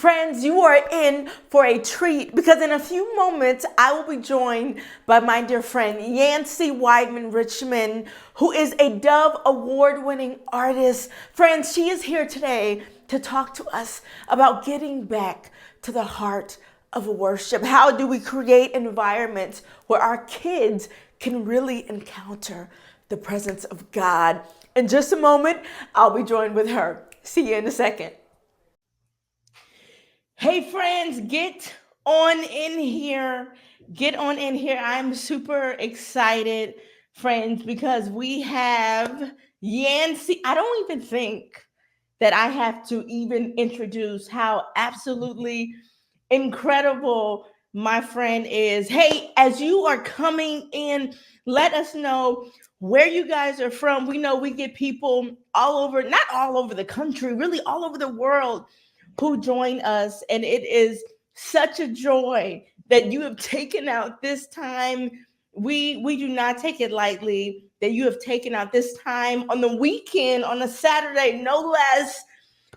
Friends, you are in for a treat because in a few moments I will be joined by my dear friend Yancy Weidman Richmond, who is a Dove Award winning artist. Friends, she is here today to talk to us about getting back to the heart of worship. How do we create environments where our kids can really encounter the presence of God? In just a moment, I'll be joined with her. See you in a second. Hey, friends, get on in here. Get on in here. I'm super excited, friends, because we have Yancy. I don't even think that I have to even introduce how absolutely incredible my friend is. Hey, as you are coming in, let us know where you guys are from. We know we get people all over, not all over the country, really all over the world who join us. And it is such a joy that you have taken out this time. We do not take it lightly that you have taken out this time on the weekend, on a Saturday, no less,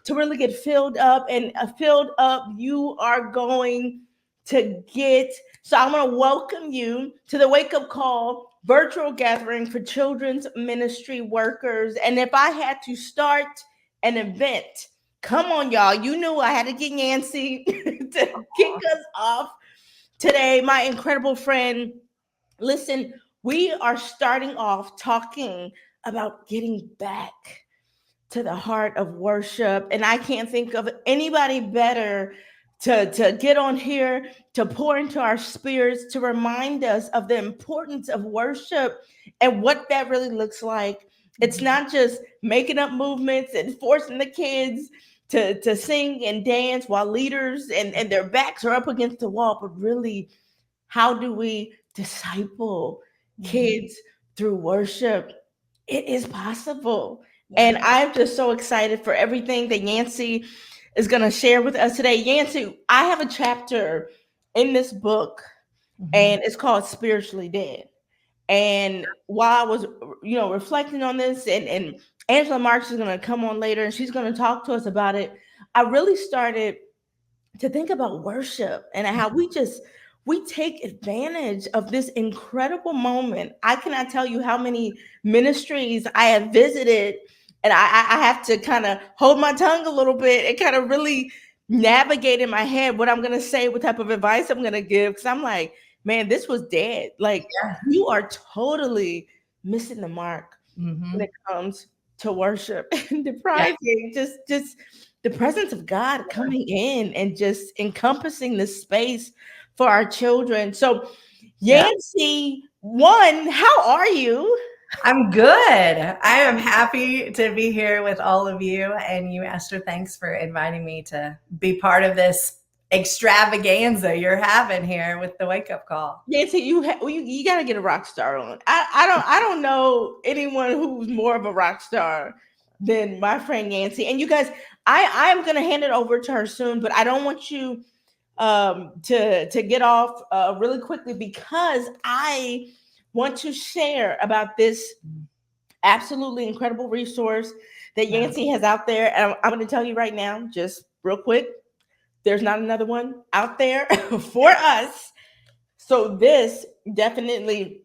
to really get filled up and filled up you are going to get. So I'm going to welcome you to the Wake Up Call virtual gathering for children's ministry workers. And if I had to start an event, come on, y'all. You knew I had to get Yancy to kick us off today. My incredible friend. Listen, we are starting off talking about getting back to the heart of worship. And I can't think of anybody better to get on here, to pour into our spirits, to remind us of the importance of worship and what that really looks like. It's not just making up movements and forcing the kids to sing and dance while leaders and their backs are up against the wall, but really, how do we disciple kids through worship? It is possible. And I'm just so excited for everything that Yancy is going to share with us today. Yancy, I have a chapter in this book, and it's called Spiritually Dead. And while I was, reflecting on this, and Angela Marks is going to come on later, and she's going to talk to us about it, I really started to think about worship and how we take advantage of this incredible moment. I cannot tell you how many ministries I have visited, and I have to kind of hold my tongue a little bit and kind of really navigate in my head what I'm going to say, what type of advice I'm going to give. Because I'm like, man, this was dead. Like, you are totally missing the mark when it comes to worship and depriving just the presence of God coming in and just encompassing the space for our children. So, Yancy, one, how are you? I'm good. I am happy to be here with all of you. And you, Esther, thanks for inviting me to be part of this extravaganza you're having here with the Wake Up Call. Yancy, you got to get a rock star on. I don't know anyone who's more of a rock star than my friend Yancy. And you guys, I'm gonna hand it over to her soon, but I don't want you to get off really quickly because I want to share about this absolutely incredible resource that Yancy has out there. And I'm going to tell you right now, just real quick, there's not another one out there for us. So this definitely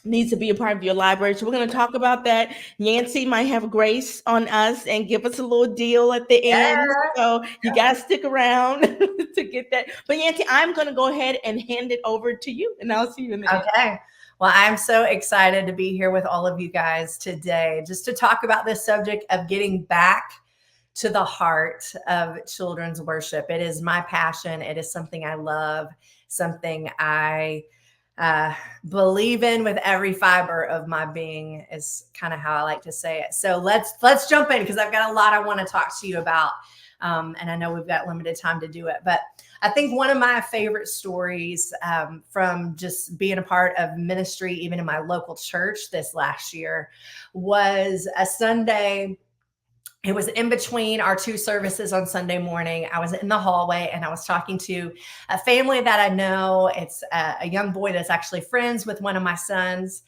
needs to be a part of your library. So we're going to talk about that. Yancy might have grace on us and give us a little deal at the end. So you got to stick around to get that. But Yancy, I'm going to go ahead and hand it over to you, and I'll see you in the end. Okay. Well, I'm so excited to be here with all of you guys today, just to talk about this subject of getting back to the heart of children's worship. It is my passion. It is something I love, something I believe in with every fiber of my being, is kind of how I like to say it. So let's jump in, because I've got a lot I want to talk to you about. And I know we've got limited time to do it, but I think one of my favorite stories from just being a part of ministry, even in my local church this last year, was a Sunday. It was in between our two services on Sunday morning. I was in the hallway and I was talking to a family that I know. It's a young boy that's actually friends with one of my sons.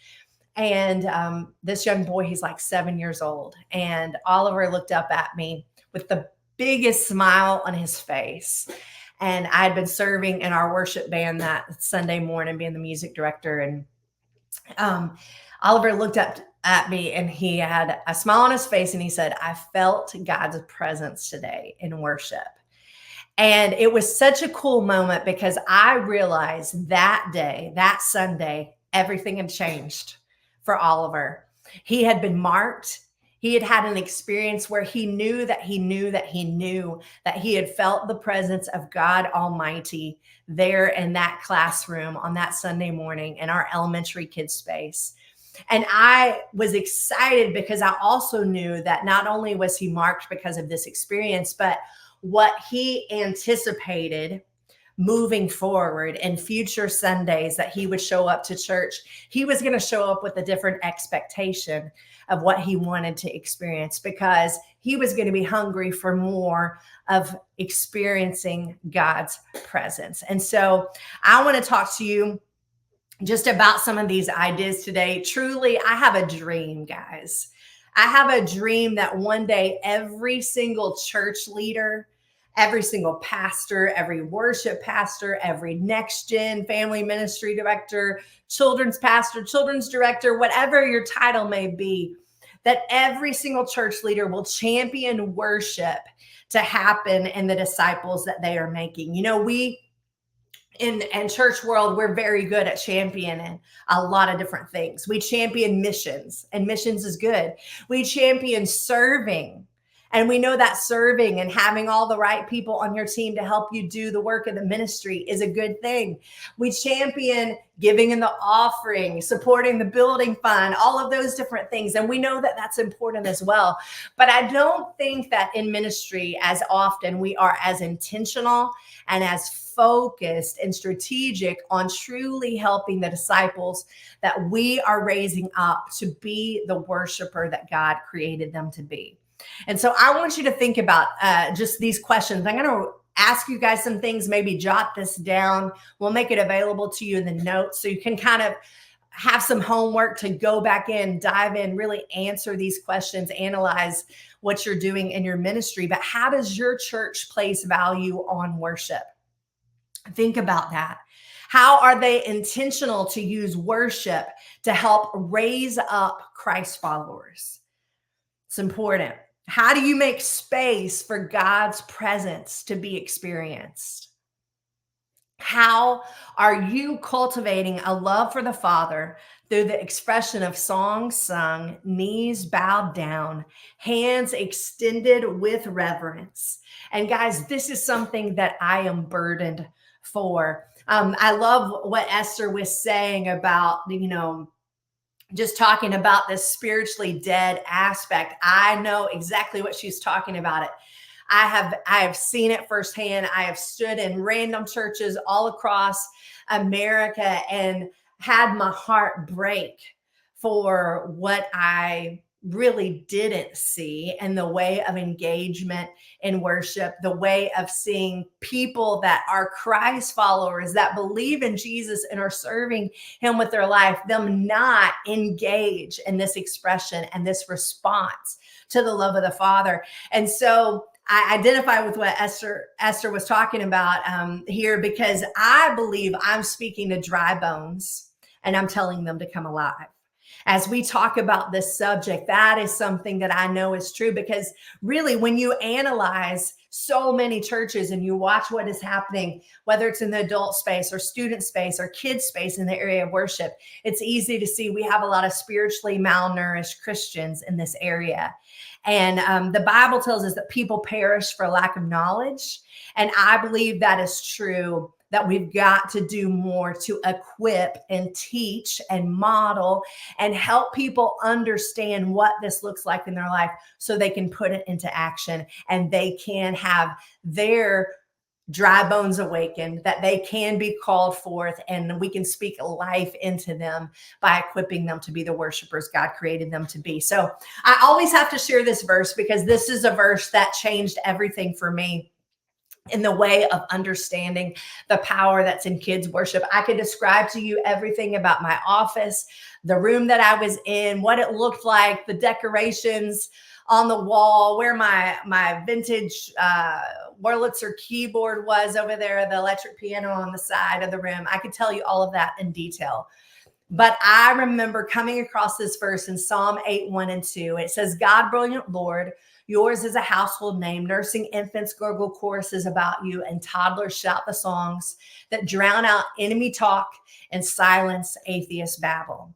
And this young boy, he's like 7 years old. And Oliver looked up at me with the biggest smile on his face. And I had been serving in our worship band that Sunday morning, being the music director. And um, Oliver looked up at me and he had a smile on his face and he said, I felt God's presence today in worship. And it was such a cool moment because I realized that day, that Sunday, everything had changed for Oliver. He had been marked. He had had an experience where he knew that he knew that he knew that he had felt the presence of God Almighty there in that classroom on that Sunday morning in our elementary kids space. And I was excited because I also knew that not only was he marked because of this experience, but what he anticipated moving forward in future Sundays that he would show up to church. He was going to show up with a different expectation of what he wanted to experience because he was going to be hungry for more of experiencing God's presence. And so I want to talk to you just about some of these ideas today. Truly, I have a dream, guys. I have a dream that one day every single church leader, every single pastor, every worship pastor, every next gen family ministry director, children's pastor, children's director, whatever your title may be, that every single church leader will champion worship to happen in the disciples that they are making. You know, we in church world, we're very good at championing a lot of different things. We champion missions, and missions is good. We champion serving, and we know that serving and having all the right people on your team to help you do the work of the ministry is a good thing. We champion giving in the offering, supporting the building fund, all of those different things. And we know that that's important as well. But I don't think that in ministry as often we are as intentional and as focused and strategic on truly helping the disciples that we are raising up to be the worshiper that God created them to be. And so I want you to think about just these questions. I'm going to ask you guys some things, maybe jot this down. We'll make it available to you in the notes so you can kind of have some homework to go back in, dive in, really answer these questions, analyze what you're doing in your ministry. But how does your church place value on worship? Think about that. How are they intentional to use worship to help raise up Christ followers? It's important. How do you make space for God's presence to be experienced? How are you cultivating a love for the Father through the expression of songs sung, knees bowed down, hands extended with reverence? And guys, this is something that I am burdened for. I love what Esther was saying about, just talking about this spiritually dead aspect. I know exactly what she's talking about it. I have seen it firsthand. I have stood in random churches all across America and had my heart break for what I really didn't see in the way of engagement in worship, the way of seeing people that are Christ followers that believe in Jesus and are serving him with their life, them not engage in this expression and this response to the love of the Father. And so I identify with what Esther was talking about here, because I believe I'm speaking to dry bones and I'm telling them to come alive. As we talk about this subject, that is something that I know is true, because really when you analyze so many churches and you watch what is happening, whether it's in the adult space or student space or kid space in the area of worship, it's easy to see we have a lot of spiritually malnourished Christians in this area. And the Bible tells us that people perish for lack of knowledge. And I believe that is true, that we've got to do more to equip and teach and model and help people understand what this looks like in their life so they can put it into action and they can have their dry bones awakened, that they can be called forth, and we can speak life into them by equipping them to be the worshipers God created them to be. So I always have to share this verse because this is a verse that changed everything for me. in the way of understanding the power that's in kids worship. I could describe to you everything about my office, the room that I was in, what it looked like, the decorations on the wall, where my vintage Wurlitzer keyboard was over there, the electric piano on the side of the room. I could tell you all of that in detail. But I remember coming across this verse in Psalm 8, 1 and 2. It says, God, brilliant Lord, yours is a household name. Nursing infants gurgle choruses about you, and toddlers shout the songs that drown out enemy talk and silence atheist babble.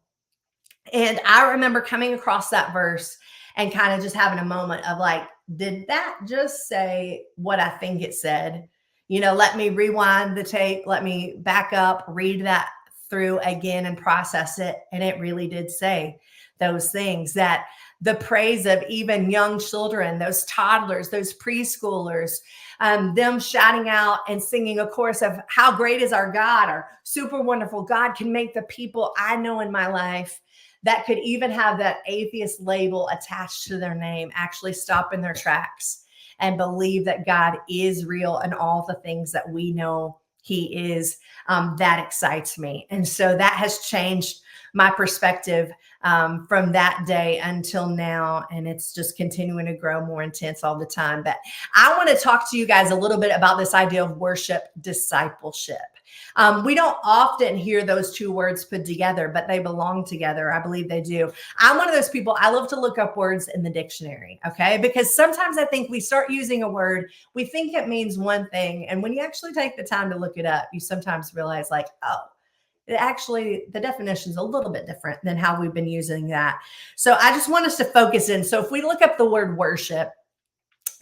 And I remember coming across that verse and kind of just having a moment of like, did that just say what I think it said? Let me rewind the tape. Let me back up, read that through again and process it. And it really did say those things, that the praise of even young children, those toddlers, those preschoolers, them shouting out and singing a chorus of how great is our God, our super wonderful God, can make the people I know in my life that could even have that atheist label attached to their name actually stop in their tracks and believe that God is real and all the things that we know he is. That excites me. And so that has changed my perspective from that day until now. And it's just continuing to grow more intense all the time. But I want to talk to you guys a little bit about this idea of worship discipleship. We don't often hear those two words put together, but they belong together. I believe they do. I'm one of those people, I love to look up words in the dictionary, okay? Because sometimes I think we start using a word, we think it means one thing. And when you actually take the time to look it up, you sometimes realize like, oh, actually the definition is a little bit different than how we've been using that. So I just want us to focus in. So if we look up the word worship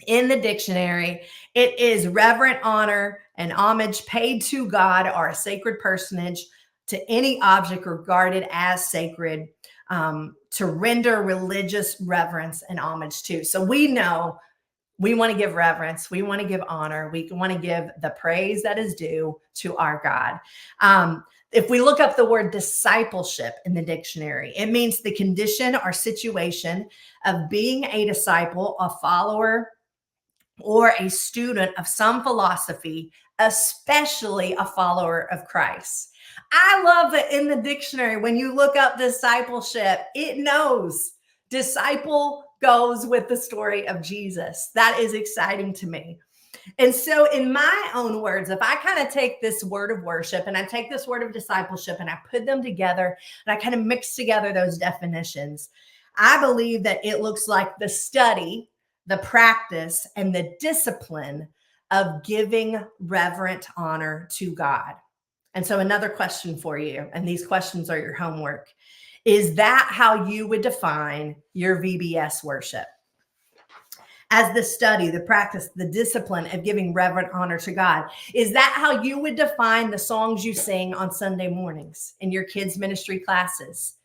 in the dictionary, it is reverent honor and homage paid to God or a sacred personage, to any object regarded as sacred, to render religious reverence and homage to. So we know we want to give reverence, we want to give honor, we want to give the praise that is due to our God. If we look up the word discipleship in the dictionary, it means the condition or situation of being a disciple, a follower, or a student of some philosophy, especially a follower of Christ. I love that in the dictionary, when you look up discipleship, it knows disciple goes with the story of Jesus. That is exciting to me. And so in my own words, if I kind of take this word of worship and I take this word of discipleship and I put them together and I kind of mix together those definitions, I believe that it looks like the study, the practice, and the discipline of giving reverent honor to God. And so another question for you, and these questions are your homework. Is that how you would define your VBS worship? As the study, the practice, the discipline of giving reverent honor to God. Is that how you would define the songs you sing on Sunday mornings in your kids' ministry classes?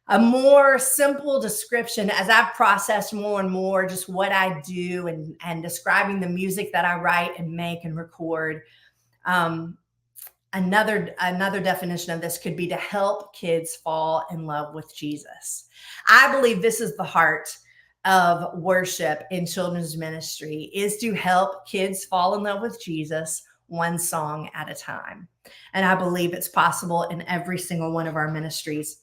A more simple description, as I've processed more and more just what I do and describing the music that I write and make and record. Another definition of this could be to help kids fall in love with Jesus. I believe this is the heart of worship in children's ministry, is to help kids fall in love with Jesus one song at a time. And I believe it's possible in every single one of our ministries.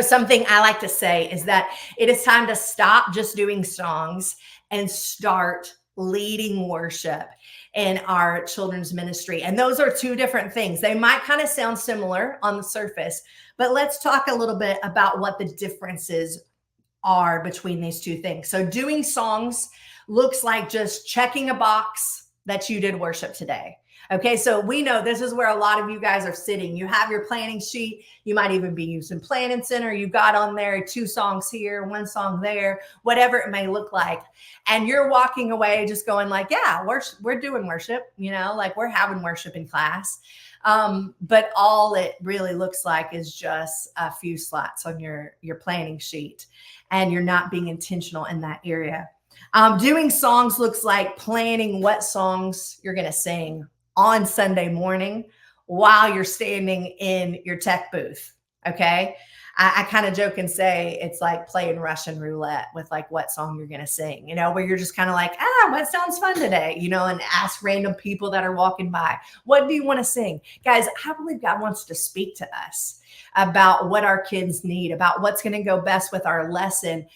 Something I like to say is that it is time to stop just doing songs and start leading worship in our children's ministry. And those are two different things. They might kind of sound similar on the surface, but let's talk a little bit about what the differences are between these two things. So doing songs looks like just checking a box that you did worship today. Okay, so we know this is where a lot of you guys are sitting. You have your planning sheet. You might even be using Planning Center. You got on there 2 songs here, 1 song there, whatever it may look like. And you're walking away just going like, yeah, we're doing worship, like we're having worship in class. But all it really looks like is just a few slots on your planning sheet, and you're not being intentional in that area. Doing songs looks like planning what songs you're going to sing on Sunday morning while you're standing in your tech booth. Okay. I kind of joke and say it's like playing Russian roulette with like what song you're going to sing, where you're just kind of like, what sounds fun today, and ask random people that are walking by, what do you want to sing? Guys, I believe God wants to speak to us about what our kids need, about what's going to go best with our lesson.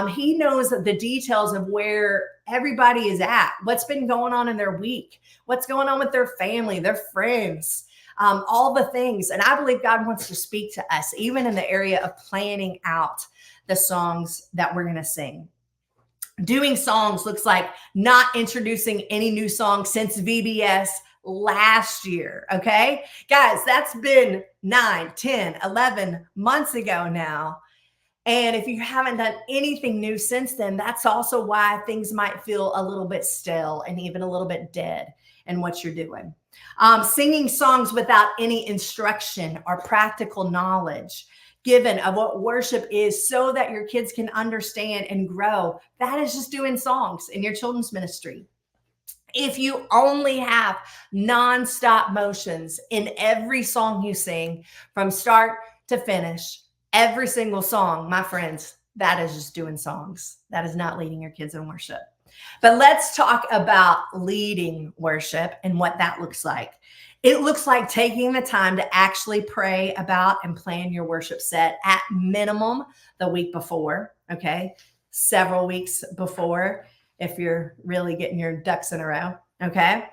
He knows the details of where everybody is at, what's been going on in their week, what's going on with their family, their friends, all the things. And I believe God wants to speak to us, even in the area of planning out the songs that we're going to sing. Doing songs looks like not introducing any new songs since VBS last year. Okay, guys, that's been 9, 10, 11 months ago now. And if you haven't done anything new since then, that's also why things might feel a little bit stale and even a little bit dead in what you're doing. Singing songs without any instruction or practical knowledge given of what worship is so that your kids can understand and grow. That is just doing songs in your children's ministry. If you only have nonstop motions in every song you sing from start to finish, every single song, my friends, that is just doing songs. That is not leading your kids in worship. But let's talk about leading worship and what that looks like. It looks like taking the time to actually pray about and plan your worship set at minimum the week before, okay? Several weeks before, if you're really getting your ducks in a row, okay?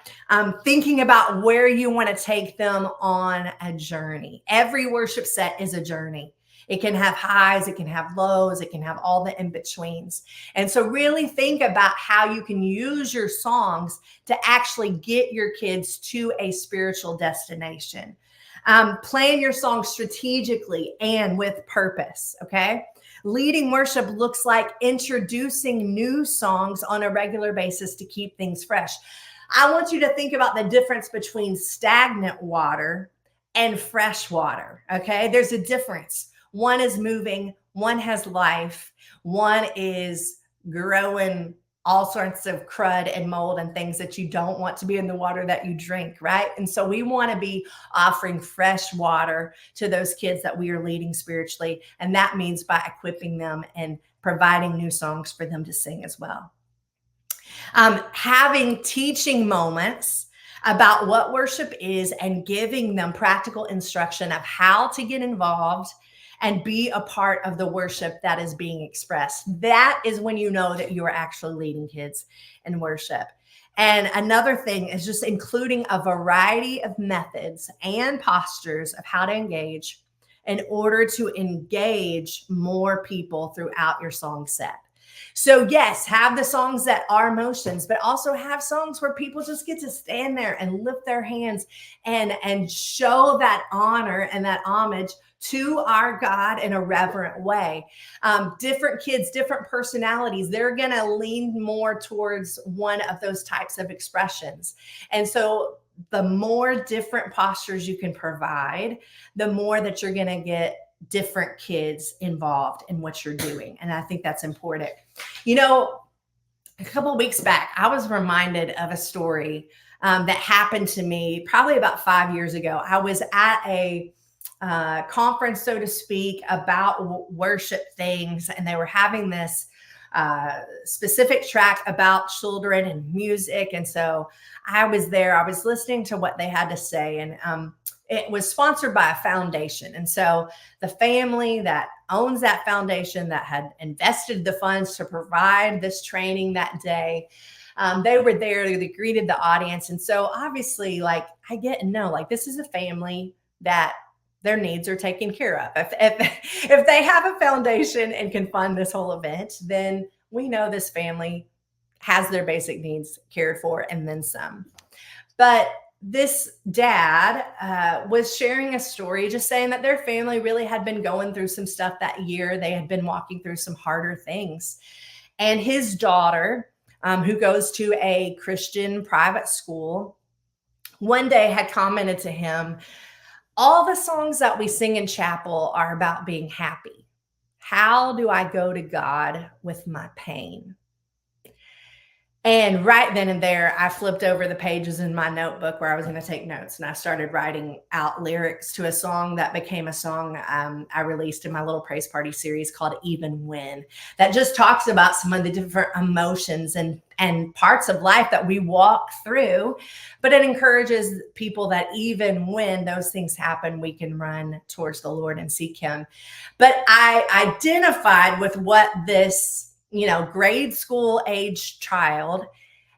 Thinking about where you want to take them on a journey. Every worship set is a journey. It can have highs, it can have lows, it can have all the in-betweens. And so really think about how you can use your songs to actually get your kids to a spiritual destination. Plan your songs strategically and with purpose, okay? Leading worship looks like introducing new songs on a regular basis to keep things fresh. I want you to think about the difference between stagnant water and fresh water, okay? There's a difference. One is moving, one has life, one is growing all sorts of crud and mold and things that you don't want to be in the water that you drink, right? And so we want to be offering fresh water to those kids that we are leading spiritually. And that means by equipping them and providing new songs for them to sing as well. Having teaching moments about what worship is and giving them practical instruction of how to get involved and be a part of the worship that is being expressed. That is when you know that you are actually leading kids in worship. And another thing is just including a variety of methods and postures of how to engage in order to engage more people throughout your song set. So yes, have the songs that are motions, but also have songs where people just get to stand there and lift their hands and show that honor and that homage to our God in a reverent way. Different kids, different personalities, they're going to lean more towards one of those types of expressions. And so the more different postures you can provide, the more that you're going to get different kids involved in what you're doing. And I think that's important. A couple of weeks back, I was reminded of a story that happened to me probably about 5 years ago. I was at a conference, so to speak, about worship things, and they were having this specific track about children and music. And so I was there, I was listening to what they had to say, and it was sponsored by a foundation. And so the family that owns that foundation that had invested the funds to provide this training that day, they were there, they greeted the audience. And so obviously, like, I get to know, like, this is a family that their needs are taken care of. If they have a foundation and can fund this whole event, then we know this family has their basic needs cared for and then some. But this dad was sharing a story, just saying that their family really had been going through some stuff that year. They had been walking through some harder things. And his daughter, who goes to a Christian private school, one day had commented to him, "All the songs that we sing in chapel are about being happy. How do I go to God with my pain?" And right then and there, I flipped over the pages in my notebook where I was going to take notes, and I started writing out lyrics to a song that became a song I released in my little praise party series called Even When, that just talks about some of the different emotions and parts of life that we walk through. But it encourages people that even when those things happen, we can run towards the Lord and seek Him. But I identified with what this, grade school age child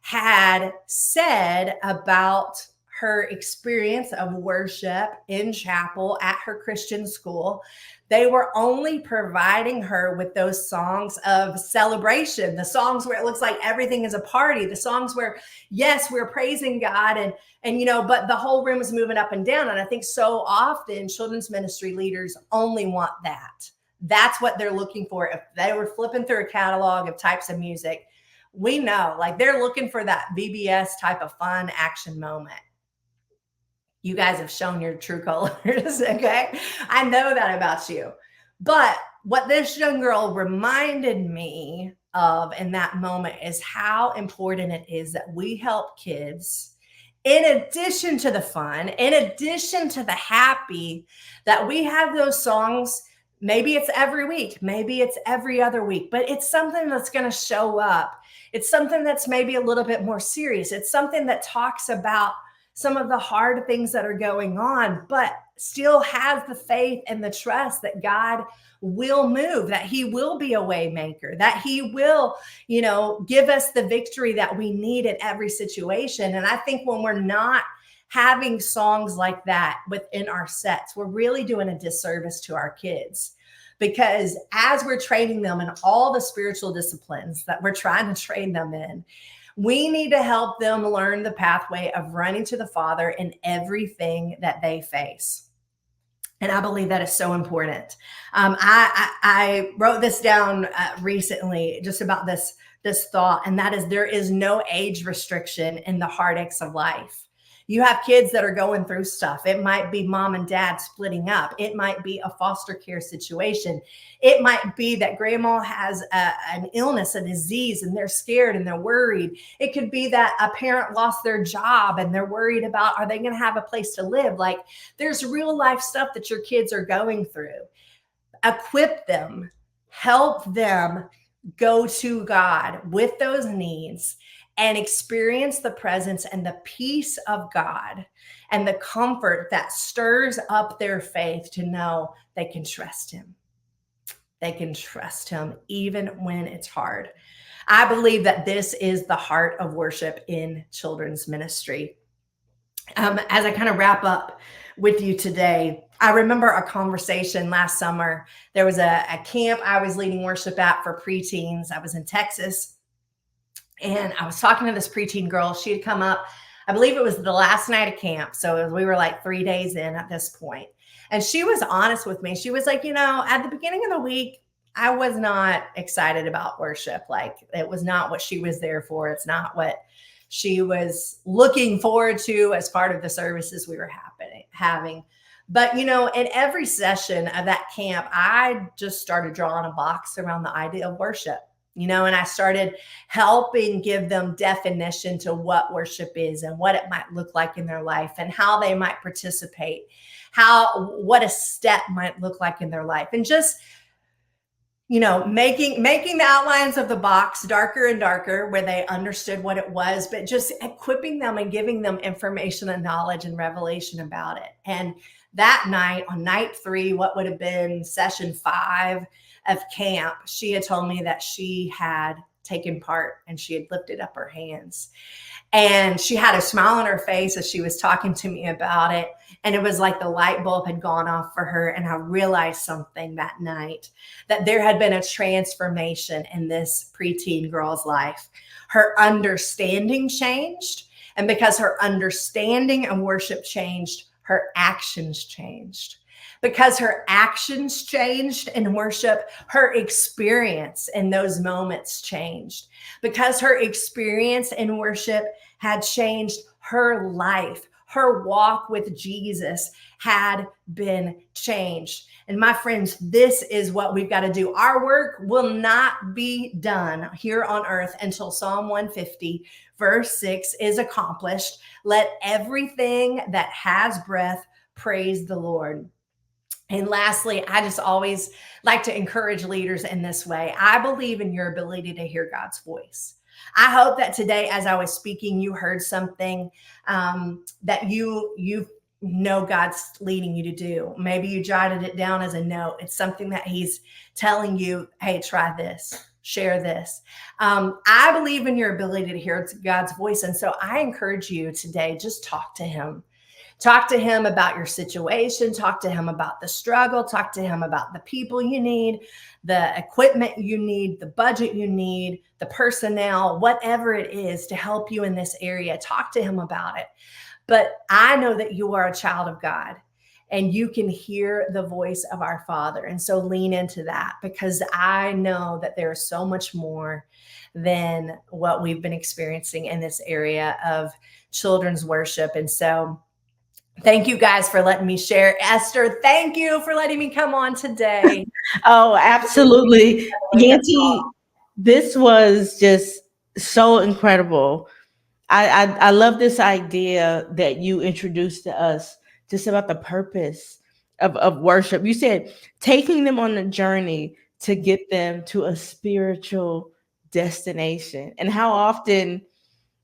had said about her experience of worship in chapel at her Christian school. They were only providing her with those songs of celebration, the songs where it looks like everything is a party, the songs where, yes, we're praising God, but the whole room is moving up and down. And I think so often children's ministry leaders only want that. That's what they're looking for. If they were flipping through a catalog of types of music, we know, like, they're looking for that VBS type of fun action moment. You guys have shown your true colors, okay? I know that about you. But what this young girl reminded me of in that moment is how important it is that we help kids, in addition to the fun, in addition to the happy, that we have those songs. Maybe it's every week, maybe it's every other week, but it's something that's going to show up. It's something that's maybe a little bit more serious. It's something that talks about some of the hard things that are going on, but still has the faith and the trust that God will move, that He will be a way maker, that He will, give us the victory that we need in every situation. And I think when we're not having songs like that within our sets, we're really doing a disservice to our kids. Because as we're training them in all the spiritual disciplines that we're trying to train them in, we need to help them learn the pathway of running to the Father in everything that they face. And I believe that is so important. I wrote this down recently, just about this thought, and that is, there is no age restriction in the heartaches of life. You have kids that are going through stuff. It might be mom and dad splitting up. It might be a foster care situation. It might be that grandma has an illness, a disease, and they're scared and they're worried. It could be that a parent lost their job and they're worried about, are they going to have a place to live? Like, there's real life stuff that your kids are going through. Equip them, help them go to God with those needs and experience the presence and the peace of God and the comfort that stirs up their faith to know they can trust Him. They can trust Him even when it's hard. I believe that this is the heart of worship in children's ministry. As I kind of wrap up with you today, I remember a conversation last summer. There was a camp I was leading worship at for preteens. I was in Texas. And I was talking to this preteen girl. She had come up, I believe it was the last night of camp. So we were like 3 days in at this point. And she was honest with me. She was like, at the beginning of the week, I was not excited about worship. Like, it was not what she was there for. It's not what she was looking forward to as part of the services we were having. But, in every session of that camp, I just started drawing a box around the idea of worship. And I started helping give them definition to what worship is and what it might look like in their life and how they might participate, what a step might look like in their life. And just, making the outlines of the box darker and darker where they understood what it was, but just equipping them and giving them information and knowledge and revelation about it. And that night, on night 3, what would have been session 5 of camp, she had told me that she had taken part and she had lifted up her hands. And she had a smile on her face as she was talking to me about it. And it was like the light bulb had gone off for her. And I realized something that night, that there had been a transformation in this preteen girl's life. Her understanding changed. And because her understanding and worship changed, her actions changed. Because her actions changed in worship, her experience in those moments changed. Because her experience in worship had changed her life, her walk with Jesus had been changed. And my friends, this is what we've got to do. Our work will not be done here on earth until Psalm 150, verse 6 is accomplished. Let everything that has breath praise the Lord. And lastly, I just always like to encourage leaders in this way. I believe in your ability to hear God's voice. I hope that today, as I was speaking, you heard something that you know God's leading you to do. Maybe you jotted it down as a note. It's something that He's telling you, hey, try this, share this. I believe in your ability to hear God's voice. And so I encourage you today, just talk to Him. Talk to Him about your situation. Talk to Him about the struggle. Talk to Him about the people you need, the equipment you need, the budget you need, the personnel, whatever it is to help you in this area. Talk to Him about it. But I know that you are a child of God and you can hear the voice of our Father. And so lean into that, because I know that there is so much more than what we've been experiencing in this area of children's worship. And so thank you guys for letting me share. Esther, thank you for letting me come on today. Oh, absolutely. Yancy, this was just so incredible. I love this idea that you introduced to us just about the purpose of worship. You said taking them on a journey to get them to a spiritual destination. And how often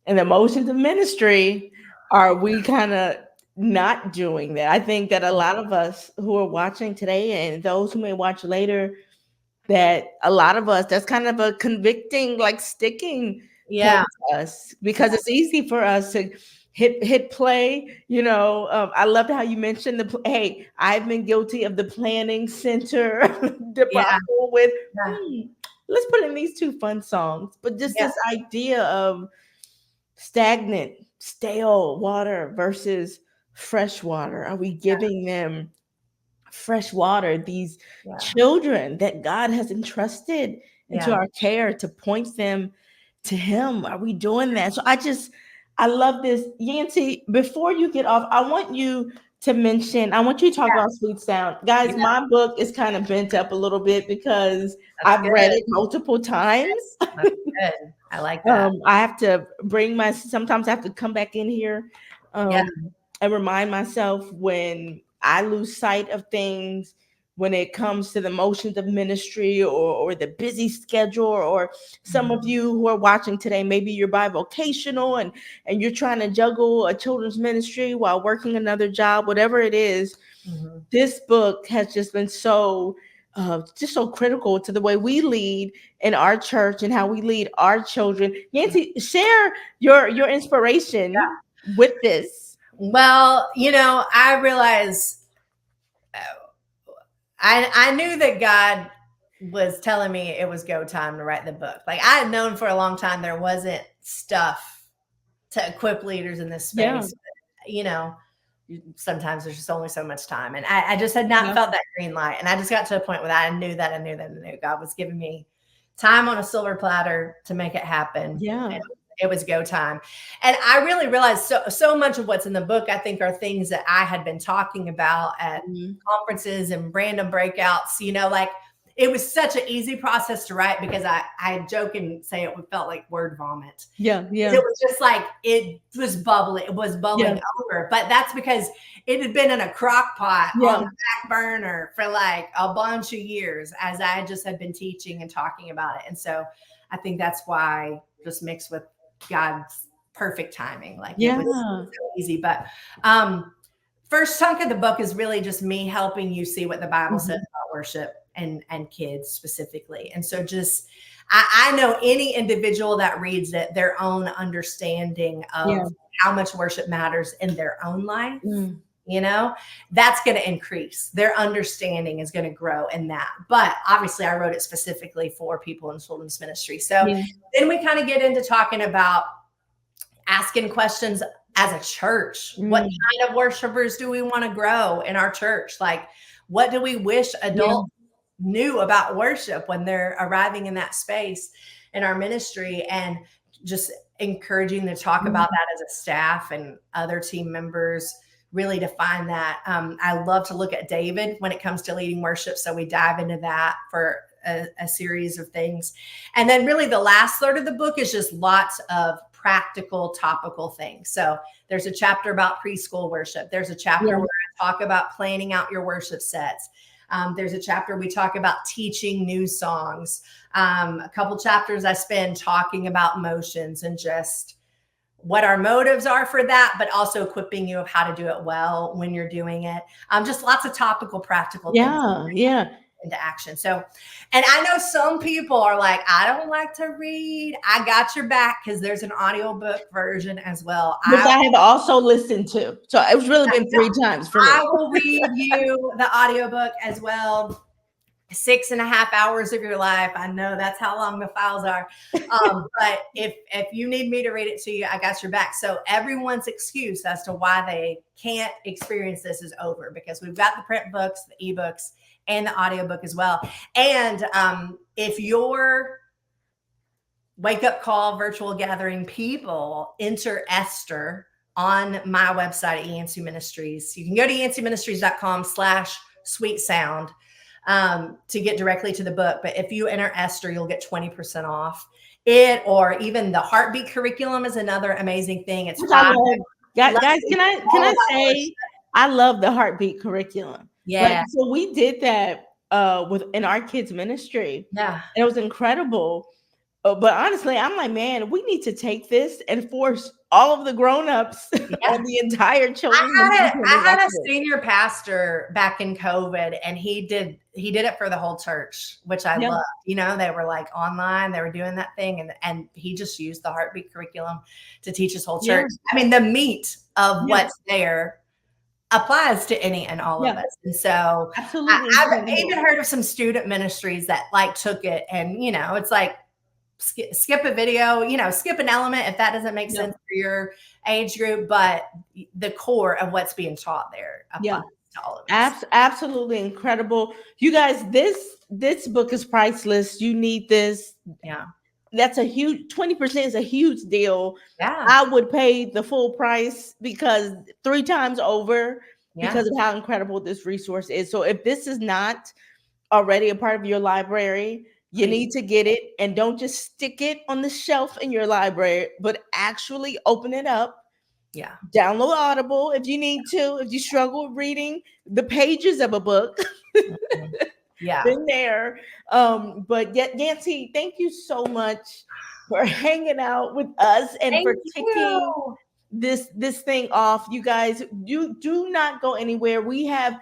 in the motions of ministry are we kind of not doing that? I think that a lot of us who are watching today and those who may watch later, that a lot of us, that's kind of a convicting, like sticking point Yeah. to us, because it's easy for us to hit play. I loved how you mentioned hey, I've been guilty of the planning center Yeah. debacle with, Yeah. hmm, let's put in these two fun songs. But just Yeah. this idea of stagnant, stale water versus fresh water. Are we giving them fresh water, these Yeah. children that God has entrusted into Yeah. our care, to point them to Him? Are we doing that? So I love this. Yancy, before you get off, I want you to talk about Sweet Sound. Yeah. Guys, my book is kind of bent up a little bit because That's I've read good. it multiple times. That's good. I like that. I have to sometimes I have to come back in here Yeah. um, and remind myself when I lose sight of things, when it comes to the motions of ministry, or the busy schedule, or some of Mhm. you who are watching today, maybe you're bivocational and you're trying to juggle a children's ministry while working another job, whatever it is. Mhm. This book has just been just so critical to the way we lead in our church and how we lead our children. Yancy, share your inspiration with this. Well, I realize uh, I knew that God was telling me it was go time to write the book. Like, I had known for a long time there wasn't stuff to equip leaders in this Yeah, space. But, sometimes there's just only so much time. And I just had not yeah, felt that green light. And I just got to a point where I knew God was giving me time on a silver platter to make it happen. yeah. And it was go time. And I really realized so much of what's in the book, I think, are things that I had been talking about at Mhm. conferences and random breakouts, like it was such an easy process to write, because I joke and say it felt like word vomit. Yeah, It yeah, was just like it was yeah, bubbling over. But that's because it had been in a crock pot on yeah, the back burner for like a bunch of years, as I just had been teaching and talking about it. And so I think that's why, just mixed with God's perfect timing, like it was yeah. so easy. But first chunk of the book is really just me helping you see what the Bible says Mhm. about worship and kids specifically. And so just I know any individual that reads it, their own understanding Yeah. of how much worship matters in their own life, Mm. you know, that's going to increase. Their understanding is going to grow in that. But obviously, I wrote it specifically for people in children's ministry. So Yeah. then we kind of get into talking about asking questions as a church. What Mm. kind of worshipers do we want to grow in our church? Like, what do we wish Yeah. adults knew about worship when they're arriving in that space in our ministry? And just encouraging to talk about that as a staff and other team members, really define that. I love to look at David when it comes to leading worship. So we dive into that for a series of things. And then really the last third of the book is just lots of practical, topical things. So there's a chapter about preschool worship. There's a chapter where I talk about planning out your worship sets. There's a chapter we talk about teaching new songs. A couple chapters I spend talking about motions and just what our motives are for that, but also equipping you of how to do it well when you're doing it. Just lots of topical, practical things into action. So, and I know some people are like, I don't like to read. I got your back, because there's an audiobook version as well. Which I have also listened to. So it's really been 3 times for me. I will read you the audiobook as well. 6.5 hours of your life. I know that's how long the files are. But if you need me to read it to you, I got your back. So everyone's excuse as to why they can't experience this is over, because we've got the print books, the ebooks, and the audiobook as well. And if you're wake up call virtual gathering people, enter Esther on my website at Yancy Ministries. You can go to yancyministries.com/sweet-sound to get directly to the book. But if you enter Esther, you'll get 20% off it, or even the Heartbeat curriculum is another amazing thing. It's guys, can I say I love the Heartbeat curriculum. Yeah. So we did that in our kids ministry. Yeah. And it was incredible. But honestly, I'm like, man, we need to take this and force all of the grown-ups and the entire children. I had a senior pastor back in COVID, and he did it for the whole church, which I loved. You know, they were like online, they were doing that thing, and he just used the Heartbeat curriculum to teach his whole church. I mean, the meat of what's there applies to any and all of us. And so absolutely, I've even heard of some student ministries that like took it, and you know, it's like skip a video, you know, skip an element if that doesn't make sense for your age group, but the core of what's being taught there applies to all of us. Absolutely incredible. You guys, this book is priceless. You need this. Yeah. That's a huge 20% is a huge deal. Yeah. I would pay the full price, because 3 times over, because of how incredible this resource is. So if this is not already a part of your library, you need to get it, and don't just stick it on the shelf in your library, but actually open it up. Yeah. Download Audible if you need to. If you struggle with reading the pages of a book, been there. But Yancy, thank you so much for hanging out with us and for kicking this thing off. You guys, you do not go anywhere. We have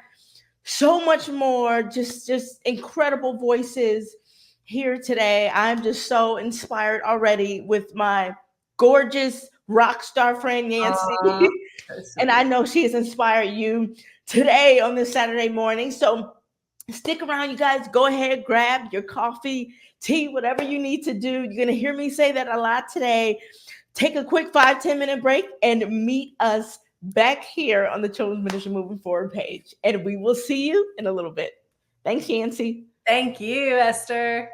so much more, just incredible voices here today. I'm just so inspired already with my gorgeous rock star friend Yancy. And I know she has inspired you today on this Saturday morning. So stick around, you guys. Go ahead, grab your coffee, tea, whatever you need to do. You're going to hear me say that a lot today. Take a quick 5-10 minute break and meet us back here on the Children's Ministry Moving Forward page. And we will see you in a little bit. Thanks, Yancy. Thank you, Esther.